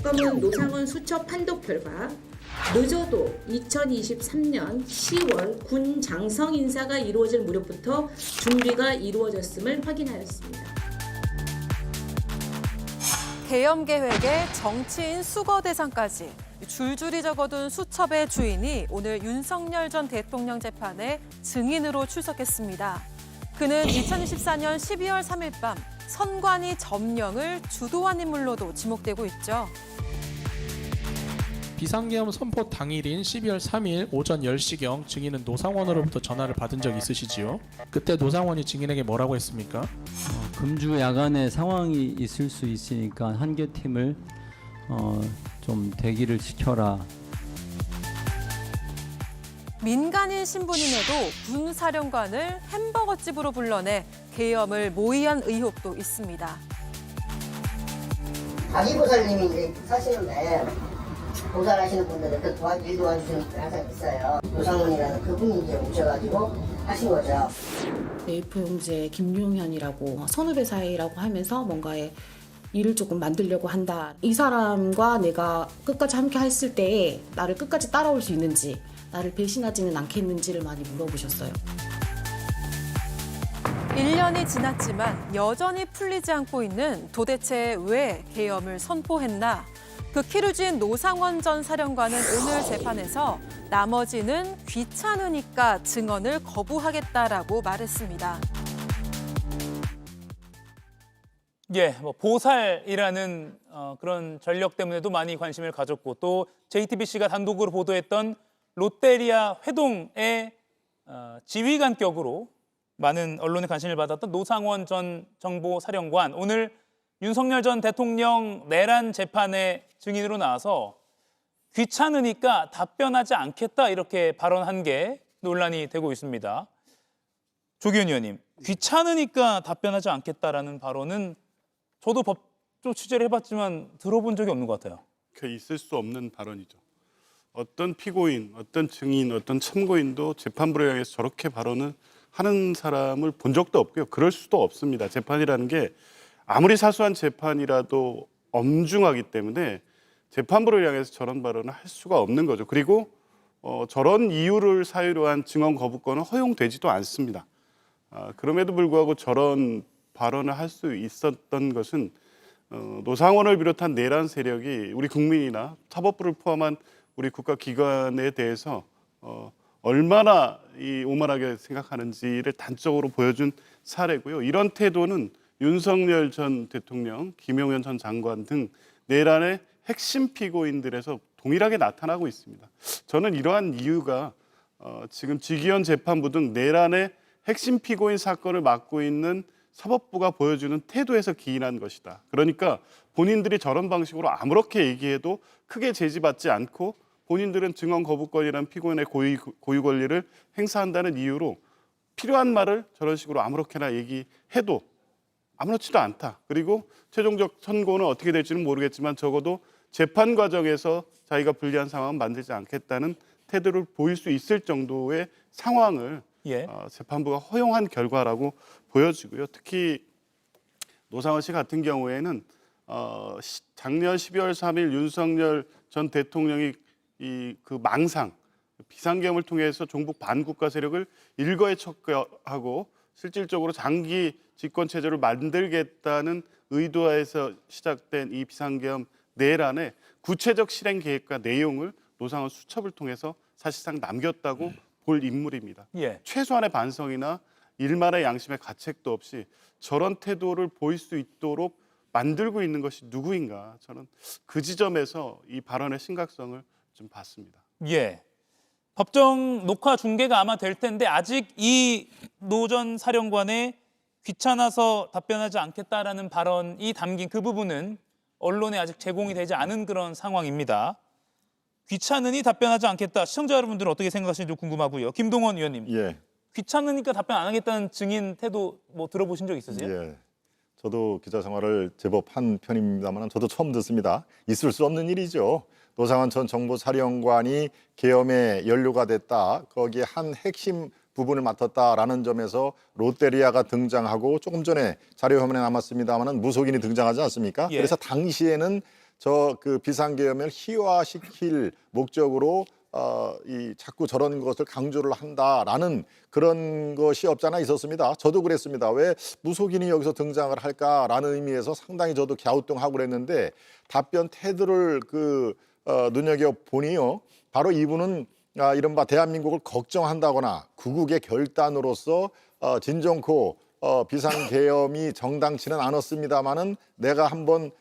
특검은 노상원 수첩 판독 결과 늦어도 2023년 10월 군 장성 인사가 이루어질 무렵부터 준비가 이루어졌음을 확인하였습니다. 계엄 계획에 정치인 수거 대상까지 줄줄이 적어둔 수첩의 주인이 오늘 윤석열 전 대통령 재판에 증인으로 출석했습니다. 그는 2024년 12월 3일 밤 선관위 점령을 주도한 인물로도 지목되고 있죠. 비상계엄 선포 당일인 12월 3일 오전 10시경 증인은 노상원으로부터 전화를 받은 적 있으시지요? 그때 노상원이 증인에게 뭐라고 했습니까? 금주 야간에 상황이 있을 수 있으니까 한 개 팀을 좀 대기를 시켜라. 민간인 신분임에도 군 사령관을 햄버거집으로 불러내 계엄을 모의한 의혹도 있습니다. 자기보살님이 이제 사시는데 보살하시는 분들은 그 일 도와주시는 분들이 항상 있어요. 노상훈이라는 그분이 이제 오셔가지고 하신 거죠. A4 형제 김용현이라고 선후배 사이라고 하면서 뭔가의 일을 조금 만들려고 한다. 이 사람과 내가 끝까지 함께 했을 때에 나를 끝까지 따라올 수 있는지, 나를 배신하지는 않겠는지를 많이 물어보셨어요. 1년이 지났지만 여전히 풀리지 않고 있는 도대체 왜 계엄을 선포했나? 그 키루진 노상원 전 사령관은 오늘 재판에서 나머지는 귀찮으니까 증언을 거부하겠다라고 말했습니다. 예, 보살이라는 그런 전력 때문에도 많이 관심을 가졌고 또 JTBC가 단독으로 보도했던 롯데리아 회동의 지휘관격으로 많은 언론의 관심을 받았던 노상원 전 정보사령관, 오늘 윤석열 전 대통령 내란 재판의 증인으로 나와서 귀찮으니까 답변하지 않겠다 이렇게 발언한 게 논란이 되고 있습니다. 조기현 의원님, 귀찮으니까 답변하지 않겠다라는 발언은 저도 법조 취재를 해봤지만 들어본 적이 없는 것 같아요. 있을 수 없는 발언이죠. 어떤 피고인, 어떤 증인, 어떤 참고인도 재판부를 향해서 저렇게 발언을 하는 사람을 본 적도 없고요. 그럴 수도 없습니다. 재판이라는 게 아무리 사소한 재판이라도 엄중하기 때문에 재판부를 향해서 저런 발언을 할 수가 없는 거죠. 그리고 저런 이유를 사유로 한 증언 거부권은 허용되지도 않습니다. 그럼에도 불구하고 저런 발언을 할 수 있었던 것은 노상원을 비롯한 내란 세력이 우리 국민이나 사법부를 포함한 우리 국가기관에 대해서 얼마나 오만하게 생각하는지를 단적으로 보여준 사례고요. 이런 태도는 윤석열 전 대통령, 김용현 전 장관 등 내란의 핵심 피고인들에서 동일하게 나타나고 있습니다. 저는 이러한 이유가 지금 지기현 재판부 등 내란의 핵심 피고인 사건을 맡고 있는 사법부가 보여주는 태도에서 기인한 것이다. 그러니까 본인들이 저런 방식으로 아무렇게 얘기해도 크게 제지받지 않고 본인들은 증언 거부권이라는 피고인의 고유 권리를 행사한다는 이유로 필요한 말을 저런 식으로 아무렇게나 얘기해도 아무렇지도 않다. 그리고 최종적 선고는 어떻게 될지는 모르겠지만 적어도 재판 과정에서 자기가 불리한 상황은 만들지 않겠다는 태도를 보일 수 있을 정도의 상황을 재판부가 허용한 결과라고 보여지고요. 특히 노상원 씨 같은 경우에는 작년 12월 3일 윤석열 전 대통령이 그 망상, 비상계엄을 통해서 종북 반국가 세력을 일거에 척하고 실질적으로 장기 집권 체제를 만들겠다는 의도에서 시작된 이 비상계엄 내란의 구체적 실행 계획과 내용을 노상원 수첩을 통해서 사실상 남겼다고 볼 인물입니다. 최소한의 반성이나 일말의 양심의 가책도 없이 저런 태도를 보일 수 있도록 만들고 있는 것이 누구인가, 저는 그 지점에서 이 발언의 심각성을 좀 봤습니다. 예, 법정 녹화 중계가 아마 될 텐데 아직 이 노 전 사령관의 귀찮아서 답변하지 않겠다라는 발언이 담긴 그 부분은 언론에 아직 제공이 되지 않은 그런 상황입니다. 귀찮으니 답변하지 않겠다. 시청자 여러분들은 어떻게 생각하시는지 궁금하고요. 김동원 의원님, 귀찮으니까 답변 안 하겠다는 증인 태도 들어보신 적 있으세요? 예, 저도 기자 생활을 제법 한 편입니다만 저도 처음 듣습니다. 있을 수 없는 일이죠. 노상원 전 정보사령관이 계엄에 연루가 됐다. 거기에 한 핵심 부분을 맡았다라는 점에서 롯데리아가 등장하고 조금 전에 자료 화면에 남았습니다만 무속인이 등장하지 않습니까? 그래서 당시에는 저 그 비상계엄을 희화시킬 목적으로 이 자꾸 저런 것을 강조를 한다라는 그런 것이 없잖아 있었습니다. 저도 그랬습니다. 왜 무속인이 여기서 등장을 할까라는 의미에서 상당히 저도 갸우뚱하고 그랬는데 답변 태도를 눈여겨 보니요. 바로 이분은 이른바 대한민국을 걱정한다거나 구국의 결단으로서 진정코 비상계엄이 정당치는 않았습니다마는 내가 한번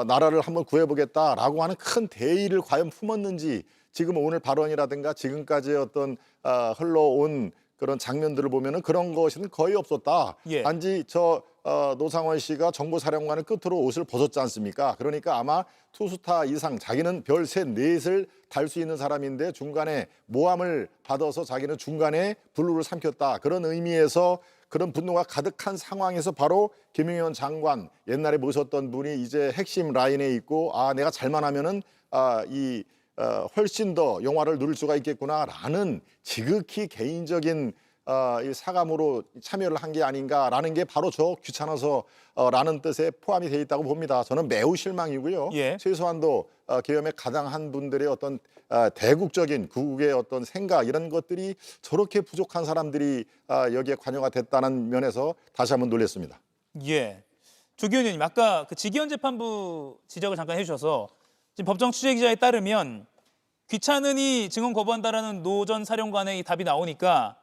나라를 한번 구해보겠다라고 하는 큰 대의를 과연 품었는지 지금 오늘 발언이라든가 지금까지의 어떤 흘러온 그런 장면들을 보면은 그런 것은 거의 없었다. 예. 단지 노상원 씨가 정보사령관의 끝으로 옷을 벗었지 않습니까? 그러니까 아마 투스타 이상 자기는 별 셋, 넷을 달 수 있는 사람인데 중간에 모함을 받아서 자기는 중간에 불루를 삼켰다. 그런 의미에서 그런 분노가 가득한 상황에서 바로 김용현 장관 옛날에 모셨던 분이 이제 핵심 라인에 있고 내가 잘만 하면은 훨씬 더 영화를 누릴 수가 있겠구나라는 지극히 개인적인 이 사감으로 참여를 한 게 아닌가라는 게 바로 저 귀찮아서라는 뜻에 포함이 돼 있다고 봅니다. 저는 매우 실망이고요. 예. 최소한도 계엄에 가담한 분들의 어떤 대국적인 구국의 어떤 생각 이런 것들이 저렇게 부족한 사람들이 여기에 관여가 됐다는 면에서 다시 한번 놀랐습니다. 예. 조기현 의원님, 아까 그 직위원 재판부 지적을 잠깐 해주셔서 지금 법정 취재 기자에 따르면 귀찮으니 증언 거부한다라는 노 전 사령관의 이 답이 나오니까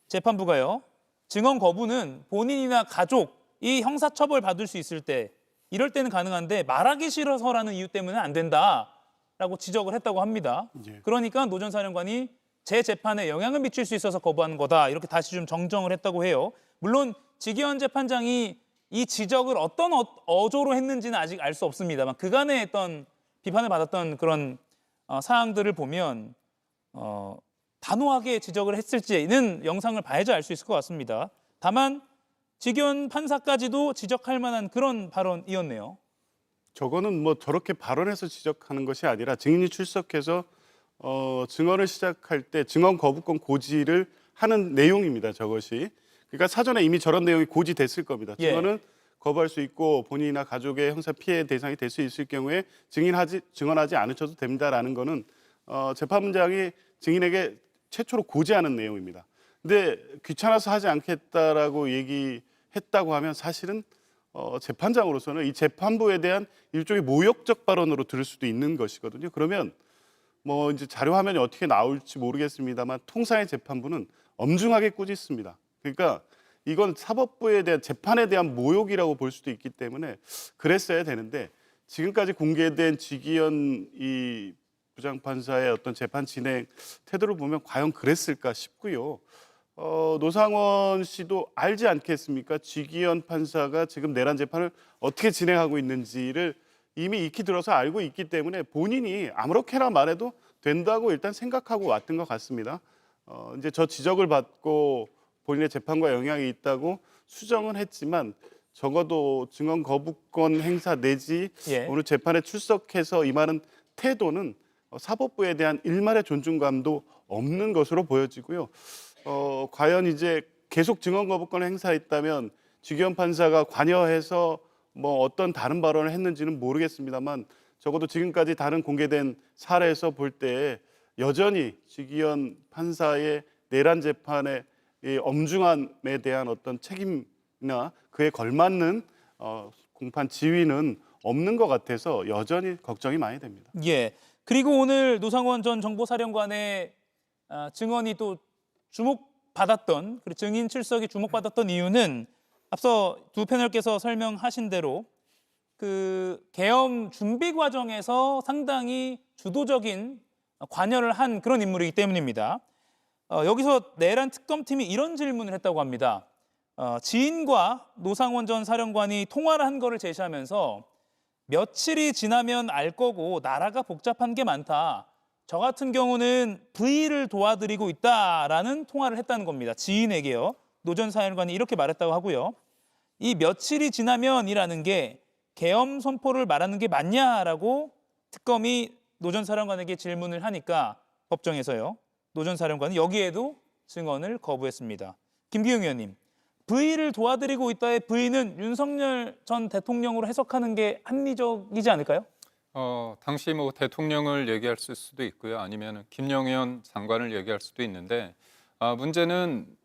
재판부가요. 증언 거부는 본인이나 가족이 형사처벌 받을 수 있을 때 이럴 때는 가능한데 말하기 싫어서라는 이유 때문에 안 된다라고 지적을 했다고 합니다. 예. 그러니까 노 전 사령관이 제 재판에 영향을 미칠 수 있어서 거부하는 거다 이렇게 다시 좀 정정을 했다고 해요. 물론 직위원 재판장이 이 지적을 어떤 어조로 했는지는 아직 알 수 없습니다만 그간의 어떤 비판을 받았던 그런 사항들을 보면 단호하게 지적을 했을지는 영상을 봐야지 알 수 있을 것 같습니다. 다만 직위원 판사까지도 지적할 만한 그런 발언이었네요. 저거는 뭐 저렇게 발언해서 지적하는 것이 아니라 증인이 출석해서 증언을 시작할 때 증언 거부권 고지를 하는 내용입니다. 저것이. 그러니까 사전에 이미 저런 내용이 고지됐을 겁니다. 예. 증언은 거부할 수 있고 본인이나 가족의 형사 피해 대상이 될 수 있을 경우에 증언하지 않으셔도 됩니다라는 거는 재판장이 증인에게 최초로 고지하는 내용입니다. 근데 귀찮아서 하지 않겠다라고 얘기했다고 하면 사실은 재판장으로서는 이 재판부에 대한 일종의 모욕적 발언으로 들을 수도 있는 것이거든요. 그러면 뭐 이제 자료 화면이 어떻게 나올지 모르겠습니다만 통상의 재판부는 엄중하게 꾸짖습니다. 그러니까 이건 사법부에 대한 재판에 대한 모욕이라고 볼 수도 있기 때문에 그랬어야 되는데 지금까지 공개된 직위원 이 부장판사의 어떤 재판 진행 태도를 보면 과연 그랬을까 싶고요. 노상원 씨도 알지 않겠습니까? 직위원 판사가 지금 내란 재판을 어떻게 진행하고 있는지를 이미 익히 들어서 알고 있기 때문에 본인이 아무렇게나 말해도 된다고 일단 생각하고 왔던 것 같습니다. 이제 저 지적을 받고 본인의 재판과 영향이 있다고 수정은 했지만 적어도 증언 거부권 행사 내지 예. 오늘 재판에 출석해서 임하는 태도는 사법부에 대한 일말의 존중감도 없는 것으로 보여지고요. 과연 이제 계속 증언 거부권을 행사했다면 직위원 판사가 관여해서 뭐 어떤 다른 발언을 했는지는 모르겠습니다만 적어도 지금까지 다른 공개된 사례에서 볼 때 여전히 직위원 판사의 내란 재판의 이 엄중함에 대한 어떤 책임이나 그에 걸맞는 공판 지위는 없는 것 같아서 여전히 걱정이 많이 됩니다. 예. 그리고 오늘 노상원 전 정보사령관의 증언이 또 주목받았던 그리고 증인 출석이 주목받았던 이유는 앞서 두 패널께서 설명하신 대로 그 계엄 준비 과정에서 상당히 주도적인 관여를 한 그런 인물이기 때문입니다. 여기서 내란 특검팀이 이런 질문을 했다고 합니다. 지인과 노상원 전 사령관이 통화를 한 거를 제시하면서 며칠이 지나면 알 거고 나라가 복잡한 게 많다. 저 같은 경우는 V를 도와드리고 있다라는 통화를 했다는 겁니다. 지인에게요. 노 전 사령관이 이렇게 말했다고 하고요. 이 며칠이 지나면이라는 게 계엄 선포를 말하는 게 맞냐라고 특검이 노 전 사령관에게 질문을 하니까 법정에서요. 노 전 사령관은 여기에도 증언을 거부했습니다. 김기용 의원님, V를 도와드리고 있다의 V는 윤석열 전 대통령으로 해석하는 게 합리적이지 않을까요? 당시 뭐 대통령을 얘기할 수도 있고요. 아니면 김영현 장관을 얘기할 수도 있는데 문제는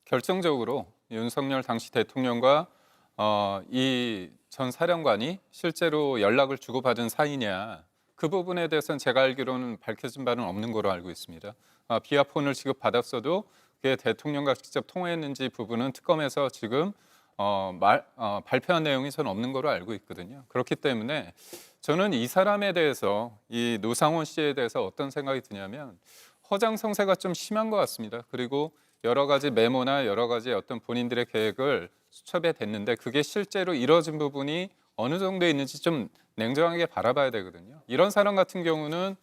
결정적으로 윤석열 당시 대통령과 이 전 사령관이 실제로 연락을 주고받은 사이냐 그 부분에 대해서는 제가 알기로는 밝혀진 바는 없는 걸로 알고 있습니다. 비아폰을 지급받았어도 그게 대통령과 직접 통화했는지 부분은 특검에서 지금 발표한 내용이 저는 없는 걸로 알고 있거든요. 그렇기 때문에 저는 이 사람에 대해서 이 노상원 씨에 대해서 어떤 생각이 드냐면 허장성세가 좀 심한 것 같습니다. 그리고 여러 가지 메모나 여러 가지 어떤 본인들의 계획을 수첩에 댔는데 그게 실제로 이루어진 부분이 어느 정도에 있는지 좀 냉정하게 바라봐야 되거든요. 이런 사람 같은 경우는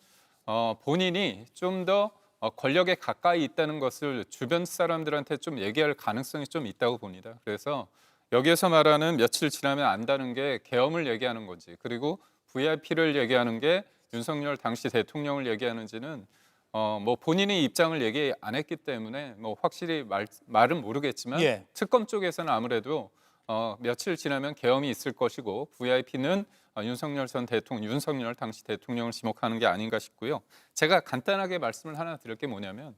본인이 좀 더 권력에 가까이 있다는 것을 주변 사람들한테 좀 얘기할 가능성이 좀 있다고 봅니다. 그래서 여기에서 말하는 며칠 지나면 안다는 게 계엄을 얘기하는 건지 그리고 VIP를 얘기하는 게 윤석열 당시 대통령을 얘기하는지는 뭐 본인의 입장을 얘기 안 했기 때문에 뭐 확실히 말은 모르겠지만 예. 특검 쪽에서는 아무래도 며칠 지나면 계엄이 있을 것이고 VIP는 윤석열 당시 대통령을 지목하는 게 아닌가 싶고요. 제가 간단하게 말씀을 하나 드릴 게 뭐냐면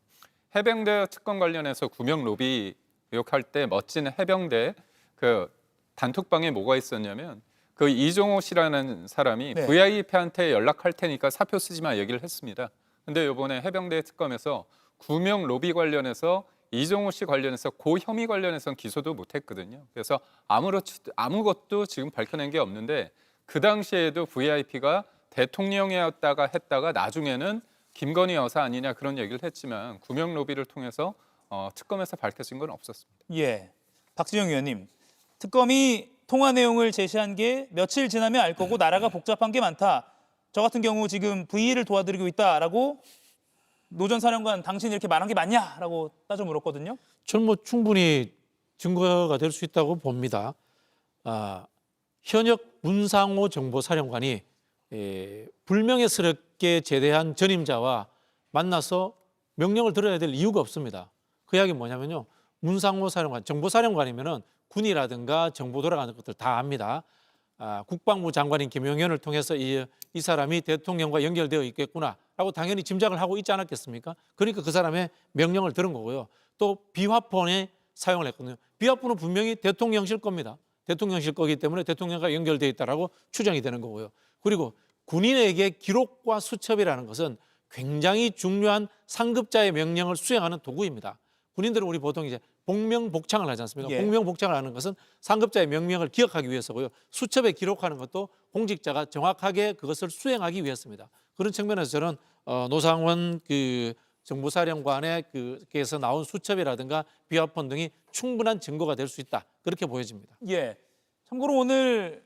해병대 특검 관련해서 구명 로비 의혹할 때 멋진 해병대 그 단톡방에 뭐가 있었냐면 그 이종호 씨라는 사람이 네. VIP한테 연락할 테니까 사표 쓰지 마 얘기를 했습니다. 근데 이번에 해병대 특검에서 구명 로비 관련해서 이종호 씨 관련해서 그 혐의 관련해서는 기소도 못했거든요. 그래서 아무것도 지금 밝혀낸 게 없는데 그 당시에도 VIP가 대통령이었다가 했다가 나중에는 김건희 여사 아니냐 그런 얘기를 했지만 구명 로비를 통해서 특검에서 밝혀진 건 없었습니다. 예, 박진영 의원님, 특검이 통화 내용을 제시한 게 며칠 지나면 알 거고 나라가 복잡한 게 많다. 저 같은 경우 지금 VE를 도와드리고 있다라고 노 전 사령관 당신이 이렇게 말한 게 맞냐라고 따져 물었거든요. 저는 뭐 충분히 증거가 될 수 있다고 봅니다. 현역 문상호 정보사령관이 불명예스럽게 제대한 전임자와 만나서 명령을 들어야 될 이유가 없습니다. 그 이야기 뭐냐면요. 문상호 사령관, 정보사령관이면은 군이라든가 정보 돌아가는 것들 다 압니다. 국방부 장관인 김용현을 통해서 이 사람이 대통령과 연결되어 있겠구나라고 당연히 짐작을 하고 있지 않았겠습니까? 그러니까 그 사람의 명령을 들은 거고요. 또 비화폰에 사용을 했거든요. 비화폰은 분명히 대통령실 겁니다. 대통령실 거기 때문에 대통령과 연결되어 있다라고 추정이 되는 거고요. 그리고 군인에게 기록과 수첩이라는 것은 굉장히 중요한 상급자의 명령을 수행하는 도구입니다. 군인들은 우리 보통 이제 복명복창을 하지 않습니까? 예. 복명복창을 하는 것은 상급자의 명령을 기억하기 위해서고요. 수첩에 기록하는 것도 공직자가 정확하게 그것을 수행하기 위해서입니다. 그런 측면에서 저는 노상원 그 정보사령관의 그에서 나온 수첩이라든가 비화폰 등이 충분한 증거가 될 수 있다. 그렇게 보여집니다. 예, 참고로 오늘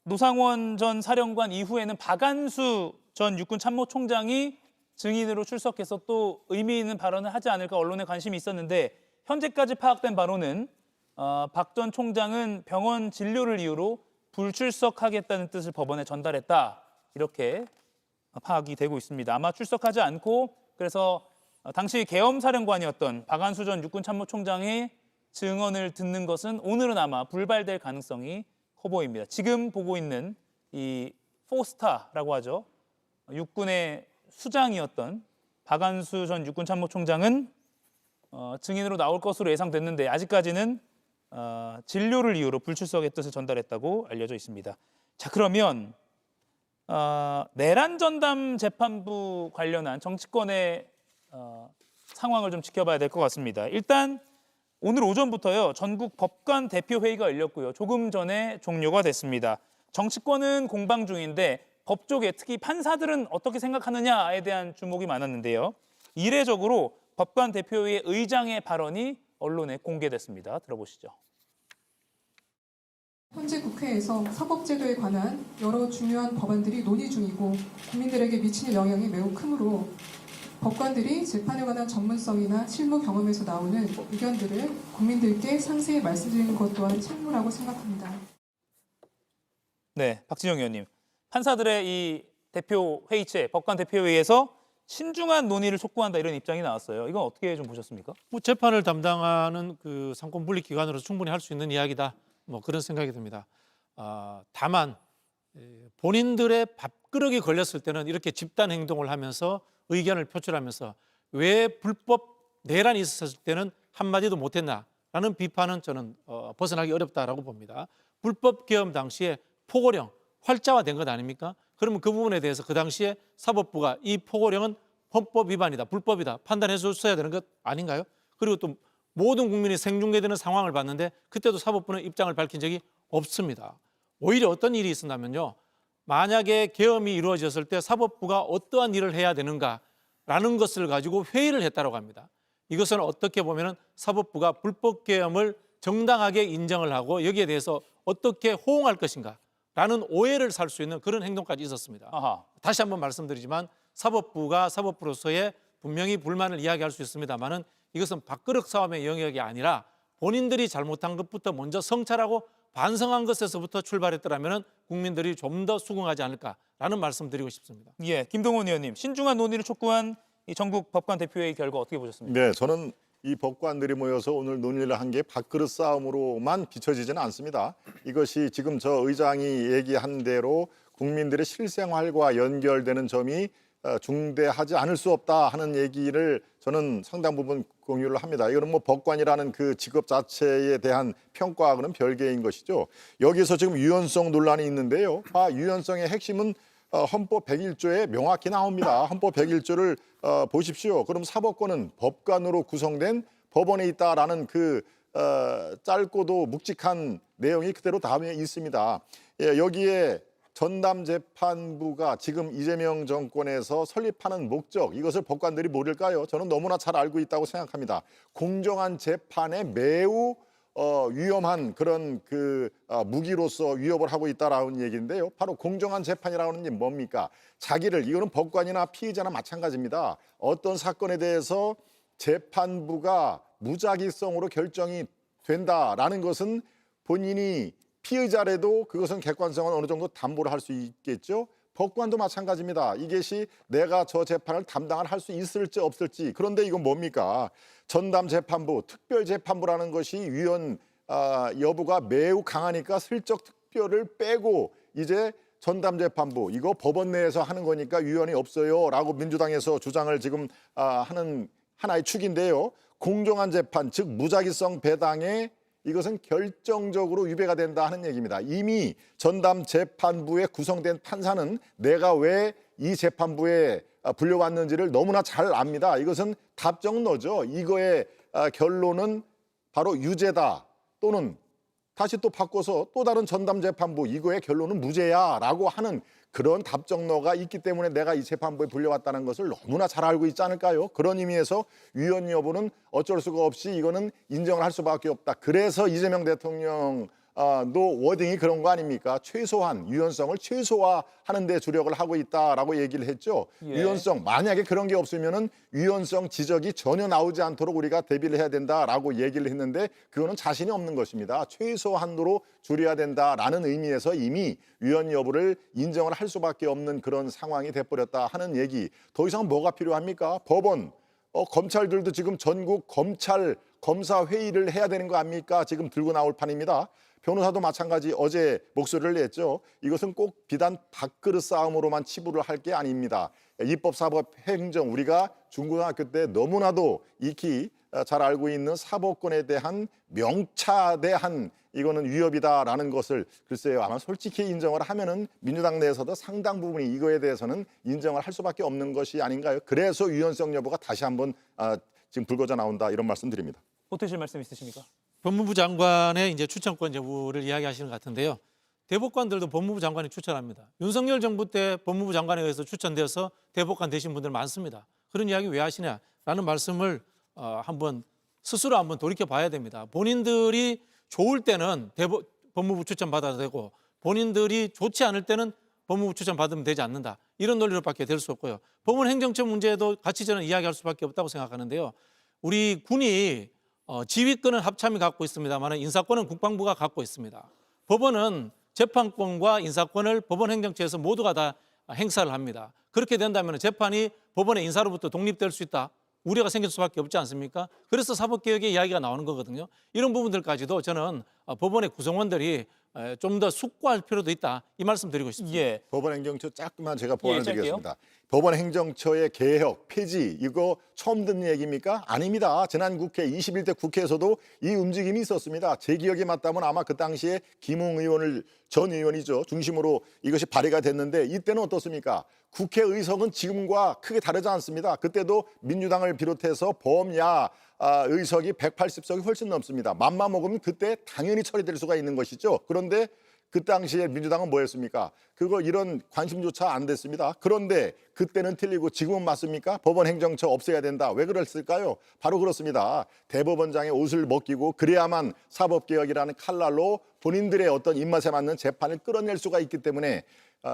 노상원 전 사령관 이후에는 박안수 전 육군 참모총장이 증인으로 출석해서 또 의미 있는 발언을 하지 않을까 언론에 관심이 있었는데 현재까지 파악된 바로는 박 전 총장은 병원 진료를 이유로 불출석하겠다는 뜻을 법원에 전달했다. 이렇게 파악이 되고 있습니다. 아마 출석하지 않고 그래서 당시 계엄사령관이었던 박안수 전 육군 참모총장의 증언을 듣는 것은 오늘은 아마 불발될 가능성이 커 보입니다. 지금 보고 있는 이 포스타라고 하죠. 육군의 수장이었던 박안수 전 육군 참모총장은 증인으로 나올 것으로 예상됐는데 아직까지는 진료를 이유로 불출석의 뜻을 전달했다고 알려져 있습니다. 자, 그러면 내란 전담 재판부 관련한 정치권의 상황을 좀 지켜봐야 될 것 같습니다. 일단 오늘 오전부터요 전국 법관 대표 회의가 열렸고요. 조금 전에 종료가 됐습니다. 정치권은 공방 중인데 법조계 특히 판사들은 어떻게 생각하느냐에 대한 주목이 많았는데요. 이례적으로 법관 대표회의 의장의 발언이 언론에 공개됐습니다. 들어보시죠. 현재 국회에서 사법제도에 관한 여러 중요한 법안들이 논의 중이고 국민들에게 미치는 영향이 매우 크므로 법관들이 재판에 관한 전문성이나 실무 경험에서 나오는 의견들을 국민들께 상세히 말씀드리는 것 또한 책무라고 생각합니다. 네, 박진영 의원님. 판사들의 이 대표 회의체, 법관 대표 회의에서 신중한 논의를 촉구한다 이런 입장이 나왔어요. 이건 어떻게 좀 보셨습니까? 뭐 재판을 담당하는 그 상권 분립 기관으로 충분히 할 수 있는 이야기다. 뭐 그런 생각이 듭니다. 다만 본인들의 밥그릇이 걸렸을 때는 이렇게 집단 행동을 하면서 의견을 표출하면서 왜 불법 내란이 있었을 때는 한마디도 못했나라는 비판은 저는 벗어나기 어렵다라고 봅니다. 불법 계엄 당시에 포고령 활자화된 것 아닙니까? 그러면 그 부분에 대해서 그 당시에 사법부가 이 포고령은 헌법 위반이다, 불법이다 판단해 줬어야 되는 것 아닌가요? 그리고 또 모든 국민이 생중계되는 상황을 봤는데 그때도 사법부는 입장을 밝힌 적이 없습니다. 오히려 어떤 일이 있었냐면요. 만약에 계엄이 이루어졌을 때 사법부가 어떠한 일을 해야 되는가라는 것을 가지고 회의를 했다고 합니다. 이것은 어떻게 보면 사법부가 불법 계엄을 정당하게 인정을 하고 여기에 대해서 어떻게 호응할 것인가라는 오해를 살 수 있는 그런 행동까지 있었습니다. 아하. 다시 한번 말씀드리지만 사법부가 사법부로서의 분명히 불만을 이야기할 수 있습니다만은 이것은 밥그릇 싸움의 영역이 아니라 본인들이 잘못한 것부터 먼저 성찰하고 반성한 것에서부터 출발했더라면 국민들이 좀 더 수긍하지 않을까라는 말씀드리고 싶습니다. 예, 김동원 의원님, 신중한 논의를 촉구한 이 전국 법관 대표회의 결과 어떻게 보셨습니까? 네, 저는 이 법관들이 모여서 오늘 논의를 한 게 밥그릇 싸움으로만 비춰지지는 않습니다. 이것이 지금 저 의장이 얘기한 대로 국민들의 실생활과 연결되는 점이 중대하지 않을 수 없다 하는 얘기를 저는 상당 부분 공유를 합니다. 이거는 뭐 법관이라는 그 직업 자체에 대한 평가하고는 별개인 것이죠. 여기서 지금 유연성 논란이 있는데요. 유연성의 핵심은 헌법 101조에 명확히 나옵니다. 헌법 101조를 보십시오. 그럼 사법권은 법관으로 구성된 법원에 있다라는 그 짧고도 묵직한 내용이 그대로 다음에 있습니다. 예, 여기에 전담재판부가 지금 이재명 정권에서 설립하는 목적, 이것을 법관들이 모를까요? 저는 너무나 잘 알고 있다고 생각합니다. 공정한 재판에 매우 위험한 그런 무기로서 위협을 하고 있다라는 얘기인데요. 바로 공정한 재판이라는 게 뭡니까? 이거는 법관이나 피의자나 마찬가지입니다. 어떤 사건에 대해서 재판부가 무작위성으로 결정이 된다라는 것은 본인이 피의자라도 그것은 객관성은 어느 정도 담보를 할 수 있겠죠. 법관도 마찬가지입니다. 이것이 내가 저 재판을 담당을 할 수 있을지 없을지. 그런데 이건 뭡니까? 전담재판부, 특별재판부라는 것이 위헌 여부가 매우 강하니까 슬쩍 특별을 빼고 이제 전담재판부, 이거 법원 내에서 하는 거니까 위헌이 없어요 라고 민주당에서 주장을 지금 하는 하나의 축인데요. 공정한 재판, 즉 무작위성 배당에 이것은 결정적으로 위배가 된다 하는 얘기입니다. 이미 전담재판부에 구성된 판사는 내가 왜 이 재판부에 불려왔는지를 너무나 잘 압니다. 이것은 답정너죠. 이거의 결론은 바로 유죄다 또는 다시 또 바꿔서 또 다른 전담재판부 이거의 결론은 무죄야라고 하는 그런 답정너가 있기 때문에 내가 이 재판부에 불려왔다는 것을 너무나 잘 알고 있지 않을까요? 그런 의미에서 위헌 여부는 어쩔 수가 없이 이거는 인정을 할 수밖에 없다. 그래서 이재명 대통령도 워딩이 그런 거 아닙니까? 최소한 유연성을 최소화하는 데 주력을 하고 있다라고 얘기를 했죠. 예. 유연성, 만약에 그런 게 없으면은 유연성 지적이 전혀 나오지 않도록 우리가 대비를 해야 된다라고 얘기를 했는데 그거는 자신이 없는 것입니다. 최소한도로 줄여야 된다라는 의미에서 이미 위헌 여부를 인정을 할 수밖에 없는 그런 상황이 돼버렸다 하는 얘기. 더 이상 뭐가 필요합니까? 법원, 검찰들도 지금 전국 검사 회의를 해야 되는 거 아닙니까? 지금 들고 나올 판입니다. 변호사도 마찬가지 어제 목소리를 냈죠. 이것은 꼭 비단 밥그릇 싸움으로만 치부를 할 게 아닙니다. 입법, 사법, 행정, 우리가 중고등학교 때 너무나도 익히 잘 알고 있는 사법권에 대한 명차대한 이거는 위협이다라는 것을 글쎄요 아마 솔직히 인정을 하면은 민주당 내에서도 상당 부분이 이거에 대해서는 인정을 할 수밖에 없는 것이 아닌가요? 그래서 유연성 여부가 다시 한번 지금 불거져 나온다 이런 말씀드립니다. 보태실 말씀 있으십니까? 법무부 장관의 이제 추천권 여부를 이야기하시는 것 같은데요. 대법관들도 법무부 장관이 추천합니다. 윤석열 정부 때 법무부 장관에 의해서 추천되어서 대법관 되신 분들 많습니다. 그런 이야기 왜 하시냐라는 말씀을 한번 스스로 한번 돌이켜 봐야 됩니다. 본인들이 좋을 때는 법무부 추천 받아도 되고 본인들이 좋지 않을 때는 법무부 추천 받으면 되지 않는다. 이런 논리로밖에 될 수 없고요. 법원 행정처 문제도 같이 저는 이야기할 수밖에 없다고 생각하는데요. 우리 군이 지휘권은 합참이 갖고 있습니다만 인사권은 국방부가 갖고 있습니다. 법원은 재판권과 인사권을 법원 행정처에서 모두가 다 행사를 합니다. 그렇게 된다면 재판이 법원의 인사로부터 독립될 수 있다. 우려가 생길 수밖에 없지 않습니까? 그래서 사법개혁의 이야기가 나오는 거거든요. 이런 부분들까지도 저는 법원의 구성원들이 좀 더 숙고할 필요도 있다. 이 말씀 드리고 싶습니다. 예. 법원행정처 짧게만 제가 보완을 짧게요. 드리겠습니다. 법원행정처의 개혁, 폐지 이거 처음 듣는 얘기입니까? 아닙니다. 지난 국회 21대 국회에서도 이 움직임이 있었습니다. 제 기억에 맞다면 아마 그 당시에 김웅 의원을 전 의원이죠. 중심으로 이것이 발의가 됐는데 이때는 어떻습니까? 국회의석은 지금과 크게 다르지 않습니다. 그때도 민주당을 비롯해서 범야 의석이 180석이 훨씬 넘습니다. 맘만 먹으면 그때 당연히 처리될 수가 있는 것이죠. 그런데 그 당시에 민주당은 뭐였습니까? 그거 이런 관심조차 안 됐습니다. 그런데 그때는 틀리고 지금은 맞습니까? 법원 행정처 없애야 된다. 왜 그랬을까요? 바로 그렇습니다. 대법원장의 옷을 벗기고 그래야만 사법개혁이라는 칼날로 본인들의 어떤 입맛에 맞는 재판을 끌어낼 수가 있기 때문에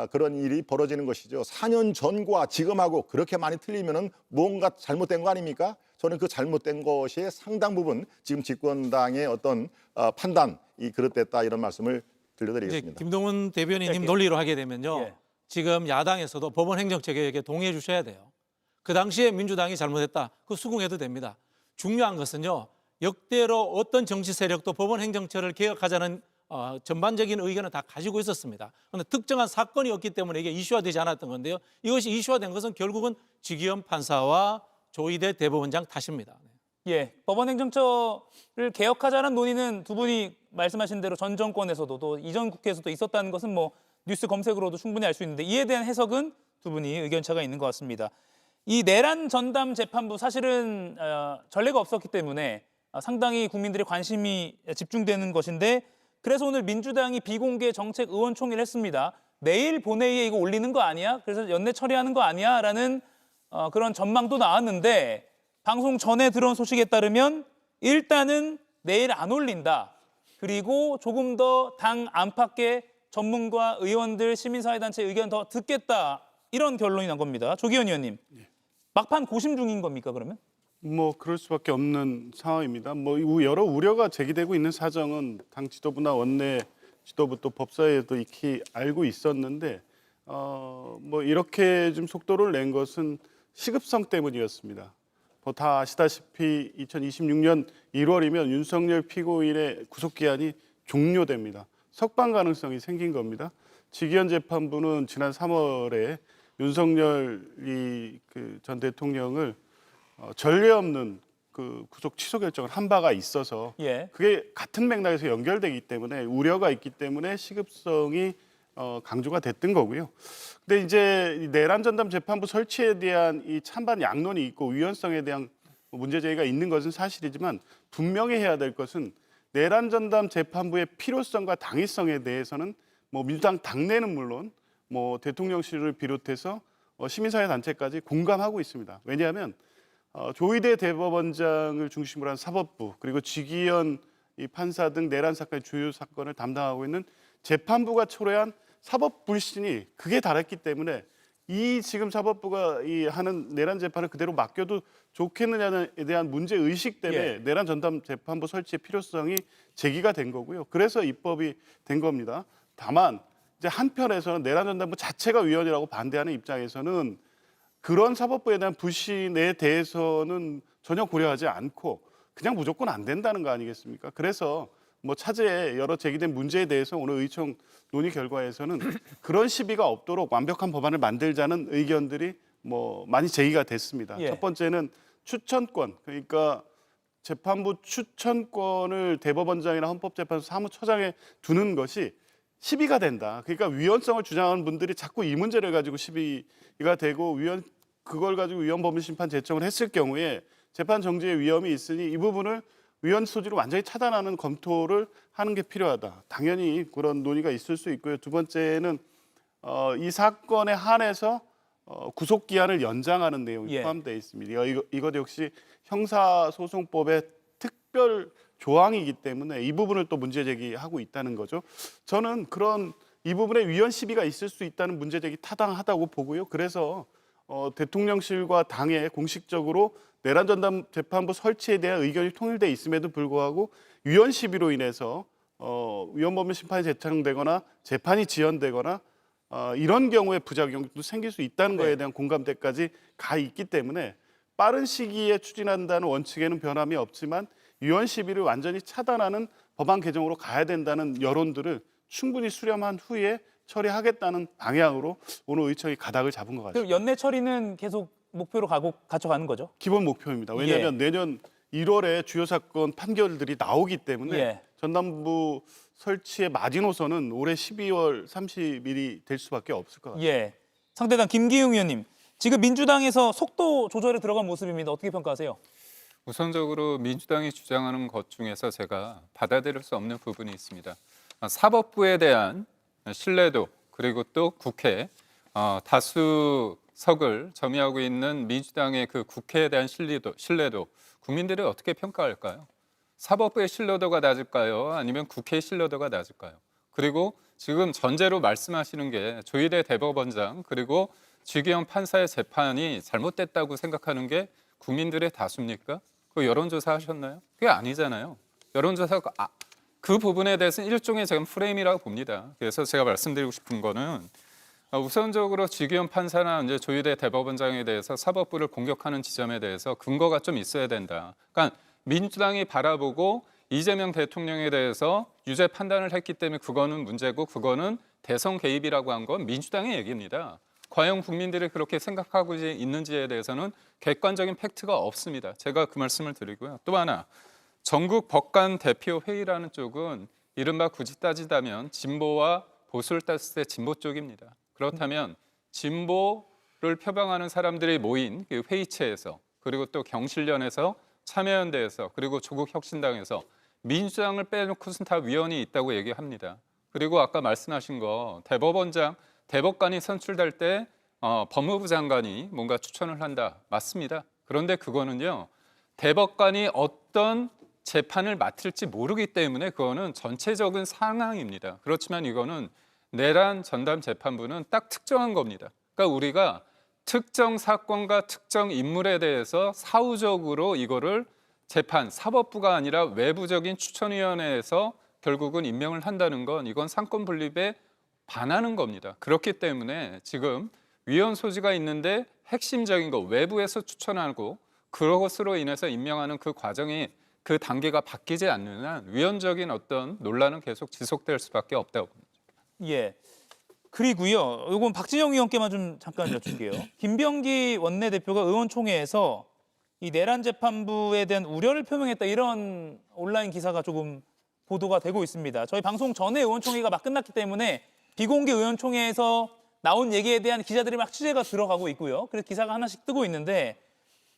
그런 일이 벌어지는 것이죠. 4년 전과 지금하고 그렇게 많이 틀리면은 뭔가 잘못된 거 아닙니까? 저는 그 잘못된 것이 상당 부분 지금 집권당의 어떤 판단이 그릇됐다 이런 말씀을 들려드리겠습니다. 김동훈 대변인님 짧게. 논리로 하게 되면요. 예. 지금 야당에서도 법원 행정처 개혁에 동의해 주셔야 돼요. 그 당시에 민주당이 잘못했다. 그거 수긍해도 됩니다. 중요한 것은요. 역대로 어떤 정치 세력도 법원 행정처를 개혁하자는 전반적인 의견을 다 가지고 있었습니다. 그런데 특정한 사건이었기 때문에 이게 이슈화되지 않았던 건데요. 이것이 이슈화된 것은 결국은 지기현 판사와 조희대 대법원장 탓입니다. 예, 법원 행정처를 개혁하자는 논의는 두 분이 말씀하신 대로 전 정권에서도 또 이전 국회에서도 있었다는 것은 뭐 뉴스 검색으로도 충분히 알 수 있는데 이에 대한 해석은 두 분이 의견차가 있는 것 같습니다. 이 내란 전담 재판부 사실은 전례가 없었기 때문에 상당히 국민들의 관심이 집중되는 것인데 그래서 오늘 민주당이 비공개 정책 의원총회를 했습니다. 내일 본회의에 이거 올리는 거 아니야? 그래서 연내 처리하는 거 아니야? 라는 그런 전망도 나왔는데 방송 전에 들어온 소식에 따르면 일단은 내일 안 올린다. 그리고 조금 더 당 안팎의 전문가, 의원들, 시민사회단체 의견 더 듣겠다. 이런 결론이 난 겁니다. 조기현 의원님. 막판 고심 중인 겁니까 그러면? 뭐 그럴 수밖에 없는 상황입니다. 뭐 여러 우려가 제기되고 있는 사정은 당 지도부나 원내 지도부 또 법사위에도 익히 알고 있었는데 뭐 이렇게 좀 속도를 낸 것은 시급성 때문이었습니다. 뭐 다 아시다시피 2026년 1월이면 윤석열 피고인의 구속기한이 종료됩니다. 석방 가능성이 생긴 겁니다. 지기현 재판부는 지난 3월에 윤석열이 전 대통령을 전례 없는 그 구속 취소 결정을 한 바가 있어서 예. 그게 같은 맥락에서 연결되기 때문에 우려가 있기 때문에 시급성이 강조가 됐던 거고요. 근데 이제 이 내란 전담 재판부 설치에 대한 이 찬반 양론이 있고 위헌성에 대한 문제 제기가 있는 것은 사실이지만 분명히 해야 될 것은 내란 전담 재판부의 필요성과 당위성에 대해서는 뭐 민주당 당내는 물론 뭐 대통령실을 비롯해서 시민사회 단체까지 공감하고 있습니다. 왜냐하면 조희대 대법원장을 중심으로 한 사법부 그리고 지기현 이 판사 등 내란 사건의 주요 사건을 담당하고 있는 재판부가 초래한 사법 불신이 극에 달했기 때문에 이 지금 사법부가 이 하는 내란 재판을 그대로 맡겨도 좋겠느냐에 대한 문제 의식 때문에 예. 내란 전담 재판부 설치의 필요성이 제기가 된 거고요. 그래서 입법이 된 겁니다. 다만 이제 한편에서는 내란 전담부 자체가 위헌이라고 반대하는 입장에서는 그런 사법부에 대한 불신에 대해서는 전혀 고려하지 않고 그냥 무조건 안 된다는 거 아니겠습니까? 그래서 뭐 차제에 여러 제기된 문제에 대해서 오늘 의총 논의 결과에서는 그런 시비가 없도록 완벽한 법안을 만들자는 의견들이 뭐 많이 제기가 됐습니다. 예. 첫 번째는 추천권, 그러니까 재판부 추천권을 대법원장이나 헌법재판소 사무처장에 두는 것이 시비가 된다. 그러니까 위헌성을 주장하는 분들이 자꾸 이 문제를 가지고 시비가 되고 그걸 가지고 위헌법률심판 제청을 했을 경우에 재판 정지의 위험이 있으니 이 부분을 위헌 소지를 완전히 차단하는 검토를 하는 게 필요하다. 당연히 그런 논의가 있을 수 있고요. 두 번째는 이 사건에 한해서 구속 기한을 연장하는 내용이 예. 포함되어 있습니다. 이것 역시 형사소송법의 특별 조항이기 때문에 이 부분을 또 문제 제기하고 있다는 거죠. 저는 그런 이 부분에 위헌 시비가 있을 수 있다는 문제 제기 타당하다고 보고요. 그래서 대통령실과 당에 공식적으로 내란 전담 재판부 설치에 대한 의견이 통일돼 있음에도 불구하고 위헌 시비로 인해서 위헌법률 심판이 제청되거나 재판이 지연되거나 이런 경우에 부작용도 생길 수 있다는 거에 대한 공감대까지 가 있기 때문에 빠른 시기에 추진한다는 원칙에는 변함이 없지만 위헌 시비를 완전히 차단하는 법안 개정으로 가야 된다는 여론들을 충분히 수렴한 후에 처리하겠다는 방향으로 오늘 의총이 가닥을 잡은 것 같습니다. 그럼 연내 처리는 계속 목표로 가져가는 거죠? 기본 목표입니다. 왜냐하면 내년 1월에 주요 사건 판결들이 나오기 때문에 예. 전담부 설치의 마지노선은 올해 12월 30일이 될 수밖에 없을 것 같습니다. 예. 상대당 김기웅 의원님, 지금 민주당에서 속도 조절에 들어간 모습입니다. 어떻게 평가하세요? 우선적으로 민주당이 주장하는 것 중에서 제가 받아들일 수 없는 부분이 있습니다. 사법부에 대한 신뢰도 그리고 또 국회 다수석을 점유하고 있는 민주당의 그 국회에 대한 신뢰도 국민들이 어떻게 평가할까요? 사법부의 신뢰도가 낮을까요? 아니면 국회의 신뢰도가 낮을까요? 그리고 지금 전제로 말씀하시는 게 조희대 대법원장 그리고 주기현 판사의 재판이 잘못됐다고 생각하는 게 국민들의 다수입니까? 그 여론조사 하셨나요? 그게 아니잖아요. 여론조사가 그 부분에 대해서는 일종의 지금 프레임이라고 봅니다. 그래서 제가 말씀드리고 싶은 거는 우선적으로 주기현 판사나 이제 조희대 대법원장에 대해서 사법부를 공격하는 지점에 대해서 근거가 좀 있어야 된다. 그러니까 민주당이 바라보고 이재명 대통령에 대해서 유죄 판단을 했기 때문에 그거는 문제고 그거는 대선 개입이라고 한 건 민주당의 얘기입니다. 과연 국민들이 그렇게 생각하고 있는지에 대해서는 객관적인 팩트가 없습니다. 제가 그 말씀을 드리고요. 또 하나, 전국 법관 대표 회의라는 쪽은 이른바 굳이 따지자면 진보와 보수를 따졌을 때 진보 쪽입니다. 그렇다면 진보를 표방하는 사람들이 모인 그 회의체에서 그리고 또 경실련에서 참여연대에서 그리고 조국혁신당에서 민주당을 빼놓고선 다 위원이 있다고 얘기합니다. 그리고 아까 말씀하신 거 대법관이 선출될 때 법무부 장관이 뭔가 추천을 한다. 맞습니다. 그런데 그거는요. 대법관이 어떤 재판을 맡을지 모르기 때문에 그거는 전체적인 상황입니다. 그렇지만 이거는 내란 전담 재판부는 딱 특정한 겁니다. 그러니까 우리가 특정 사건과 특정 인물에 대해서 사후적으로 이거를 사법부가 아니라 외부적인 추천위원회에서 결국은 임명을 한다는 건 이건 상권 분립에 반하는 겁니다. 그렇기 때문에 지금 위원 소지가 있는데 핵심적인 거 외부에서 추천하고 그것으로 인해서 임명하는 그 과정이 그 단계가 바뀌지 않는 한 위헌적인 어떤 논란은 계속 지속될 수밖에 없다고 봅니다. 예. 그리고요. 이건 박진영 의원께만 좀 잠깐 여쭐게요. 김병기 원내대표가 의원총회에서 이 내란 재판부에 대한 우려를 표명했다 이런 온라인 기사가 조금 보도가 되고 있습니다. 저희 방송 전에 의원총회가 막 끝났기 때문에 비공개 의원총회에서 나온 얘기에 대한 기자들이 막 취재가 들어가고 있고요. 그래서 기사가 하나씩 뜨고 있는데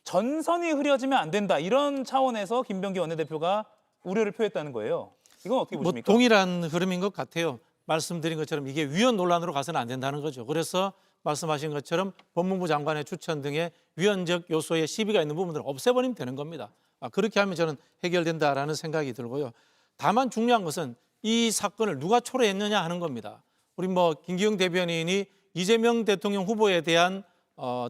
전선이 흐려지면 안 된다 이런 차원에서 김병기 원내대표가 우려를 표했다는 거예요. 이건 어떻게 보십니까? 동일한 흐름인 것 같아요. 말씀드린 것처럼 이게 위헌 논란으로 가서는 안 된다는 거죠. 그래서 말씀하신 것처럼 법무부 장관의 추천 등의 위헌적 요소의 시비가 있는 부분들을 없애버리면 되는 겁니다. 그렇게 하면 저는 해결된다라는 생각이 들고요. 다만 중요한 것은 이 사건을 누가 초래했느냐 하는 겁니다. 우리 김기웅 대변인이 이재명 대통령 후보에 대한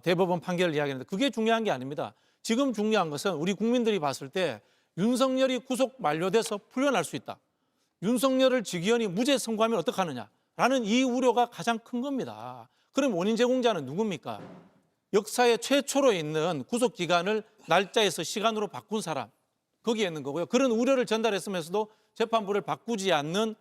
대법원 판결을 이야기하는데 그게 중요한 게 아닙니다. 지금 중요한 것은 우리 국민들이 봤을 때 윤석열이 구속 만료돼서 풀려날 수 있다. 윤석열을 주기현이 무죄 선고하면 어떡하느냐라는 이 우려가 가장 큰 겁니다. 그럼 원인 제공자는 누굽니까? 역사에 최초로 있는 구속 기간을 날짜에서 시간으로 바꾼 사람 거기에 있는 거고요. 그런 우려를 전달했으면서도 재판부를 바꾸지 않는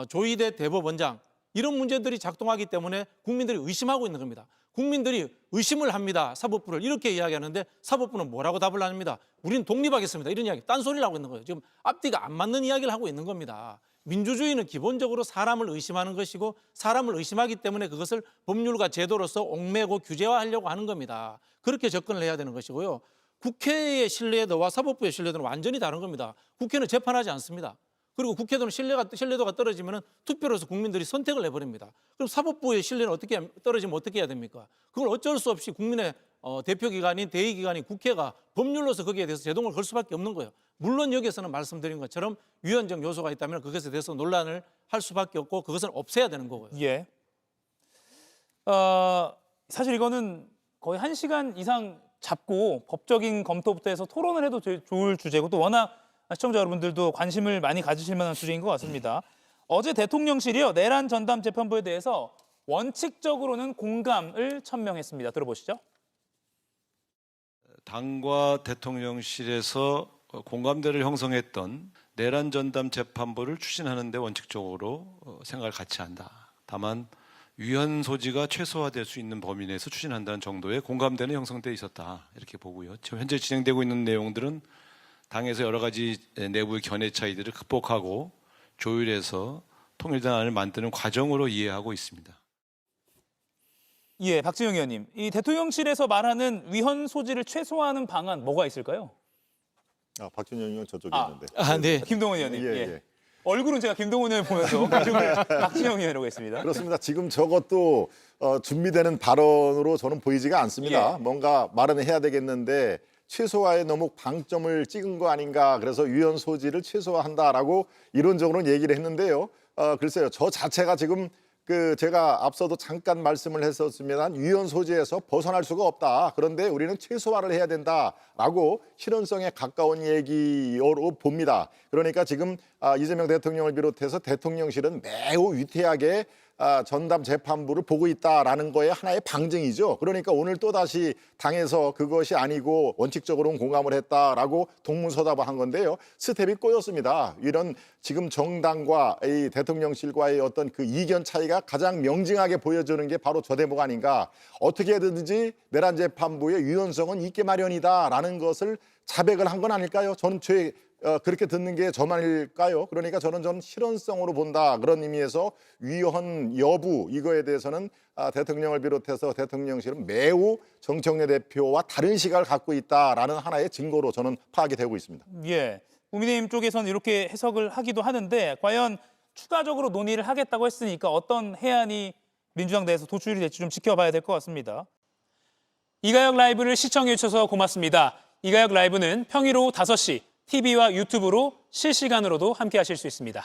조희대 대법원장 이런 문제들이 작동하기 때문에 국민들이 의심하고 있는 겁니다. 국민들이 의심을 합니다. 사법부를 이렇게 이야기하는데 사법부는 뭐라고 답을 합니다. 우리는 독립하겠습니다. 이런 이야기 딴소리를 하고 있는 거예요. 지금 앞뒤가 안 맞는 이야기를 하고 있는 겁니다. 민주주의는 기본적으로 사람을 의심하는 것이고 사람을 의심하기 때문에 그것을 법률과 제도로서 옥매고 규제화하려고 하는 겁니다. 그렇게 접근을 해야 되는 것이고요. 국회의 신뢰도와 사법부의 신뢰도는 완전히 다른 겁니다. 국회는 재판하지 않습니다. 그리고 국회도는 신뢰도가 떨어지면 투표로서 국민들이 선택을 해버립니다. 그럼 사법부의 신뢰는 떨어지면 어떻게 해야 됩니까? 그걸 어쩔 수 없이 국민의 대표기관인 대의기관인 국회가 법률로서 거기에 대해서 제동을 걸 수밖에 없는 거예요. 물론 여기에서는 말씀드린 것처럼 위헌적 요소가 있다면 그것에 대해서 논란을 할 수밖에 없고 그것은 없애야 되는 거고요. 예. 사실 이거는 거의 1시간 이상 잡고 법적인 검토부터 해서 토론을 해도 좋을 주제고 또 워낙 시청자 여러분들도 관심을 많이 가지실 만한 주제인 것 같습니다. 어제 대통령실이요. 내란 전담 재판부에 대해서 원칙적으로는 공감을 천명했습니다. 들어보시죠. 당과 대통령실에서 공감대를 형성했던 내란 전담 재판부를 추진하는 데 원칙적으로 생각을 같이 한다. 다만 위헌 소지가 최소화될 수 있는 범위 내에서 추진한다는 정도의 공감대는 형성돼 있었다. 이렇게 보고요. 지금 현재 진행되고 있는 내용들은 당에서 여러 가지 내부의 견해 차이들을 극복하고 조율해서 통일된 안을 만드는 과정으로 이해하고 있습니다. 예, 박지영 의원님. 이 대통령실에서 말하는 위헌 소지를 최소화하는 방안 뭐가 있을까요? 박준영 의원 저쪽에 있는데. 네. 김동훈 의원님. 예, 예. 예. 얼굴은 제가 김동훈 의원 보면서 박지영 의원이라고 했습니다. 그렇습니다. 지금 저것도 준비되는 발언으로 저는 보이지가 않습니다. 예. 뭔가 말은 해야 되겠는데 최소화에 너무 방점을 찍은 거 아닌가. 그래서 위헌 소지를 최소화한다라고 이론적으로는 얘기를 했는데요. 글쎄요. 저 자체가 지금 제가 앞서도 잠깐 말씀을 했었습니다만 위헌 소지에서 벗어날 수가 없다. 그런데 우리는 최소화를 해야 된다라고 실현성에 가까운 얘기로 봅니다. 그러니까 지금 이재명 대통령을 비롯해서 대통령실은 매우 위태하게 전담 재판부를 보고 있다라는 거에 하나의 방증이죠. 그러니까 오늘 또다시 당에서 그것이 아니고 원칙적으로는 공감을 했다라고 동문서답한 건데요. 스텝이 꼬였습니다. 이런 지금 정당과 이 대통령실과의 어떤 그 이견 차이가 가장 명징하게 보여주는 게 바로 저 대목 아닌가. 어떻게 해든지 내란 재판부의 유연성은 있게 마련이다라는 것을 자백을 한 건 아닐까요? 저는 그렇게 듣는 게 저만일까요? 그러니까 저는 실현성으로 본다. 그런 의미에서 위헌 여부 이거에 대해서는 대통령을 비롯해서 대통령실은 매우 정청래 대표와 다른 시각을 갖고 있다라는 하나의 증거로 저는 파악이 되고 있습니다. 예. 국민의힘 쪽에서는 이렇게 해석을 하기도 하는데 과연 추가적으로 논의를 하겠다고 했으니까 어떤 해안이 민주당 내에서 도출이 될지 좀 지켜봐야 될 것 같습니다. 이가혁 라이브를 시청해 주셔서 고맙습니다. 이가혁 라이브는 평일 오후 5시 TV와 유튜브로 실시간으로도 함께 하실 수 있습니다.